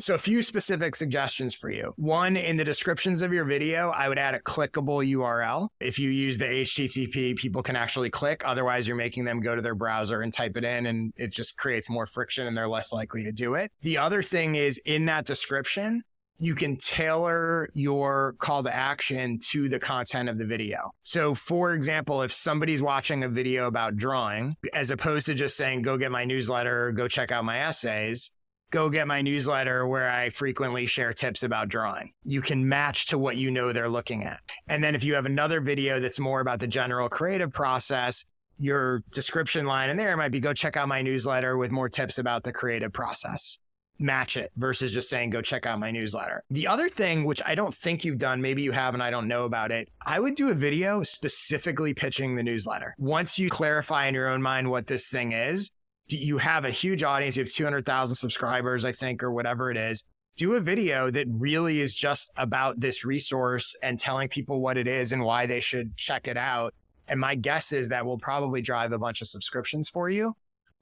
So a few specific suggestions for you. One, in the descriptions of your video, I would add a clickable URL. If you use the HTTP, people can actually click. Otherwise, you're making them go to their browser and type it in, and it just creates more friction and they're less likely to do it. The other thing is, in that description, you can tailor your call to action to the content of the video. So for example, if somebody's watching a video about drawing, as opposed to just saying, go get my newsletter, go check out my essays, go get my newsletter where I frequently share tips about drawing. You can match to what you know they're looking at. And then if you have another video that's more about the general creative process, your description line in there might be, go check out my newsletter with more tips about the creative process. Match it versus just saying, go check out my newsletter. The other thing, which I don't think you've done, maybe you have and I don't know about it, I would do a video specifically pitching the newsletter. Once you clarify in your own mind what this thing is, you have a huge audience, you have 200,000 subscribers, I think, or whatever it is. Do a video that really is just about this resource and telling people what it is and why they should check it out. And my guess is that will probably drive a bunch of subscriptions for you.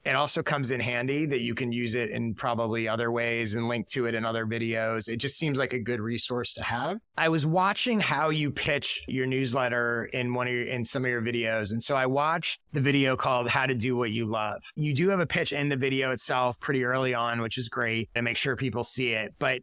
It also comes in handy that you can use it in probably other ways and link to it in other videos. It just seems like a good resource to have. I was watching how you pitch your newsletter in some of your videos. And so I watched the video called How to Do What You Love. You do have a pitch in the video itself pretty early on, which is great, and make sure people see it. But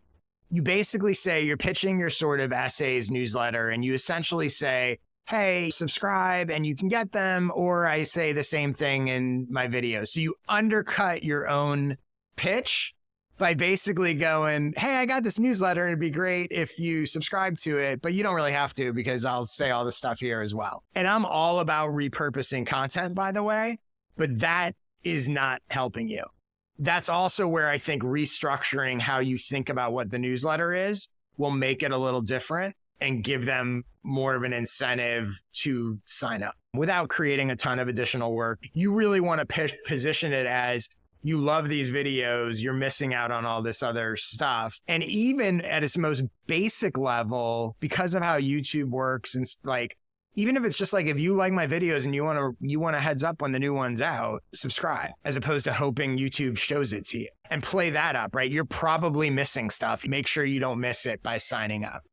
you basically say you're pitching your sort of essays newsletter, and you essentially say, hey, subscribe and you can get them, or I say the same thing in my videos. So you undercut your own pitch by basically going, hey, I got this newsletter and it'd be great if you subscribe to it, but you don't really have to because I'll say all this stuff here as well. And I'm all about repurposing content, by the way, but that is not helping you. That's also where I think restructuring how you think about what the newsletter is will make it a little different and give them more of an incentive to sign up without creating a ton of additional work. You really want to position it as, you love these videos, you're missing out on all this other stuff. And even at its most basic level, because of how YouTube works, and like, even if it's just like, if you like my videos and you want a heads up when the new one's out, subscribe, as opposed to hoping YouTube shows it to you, and play that up, right? You're probably missing stuff. Make sure you don't miss it by signing up.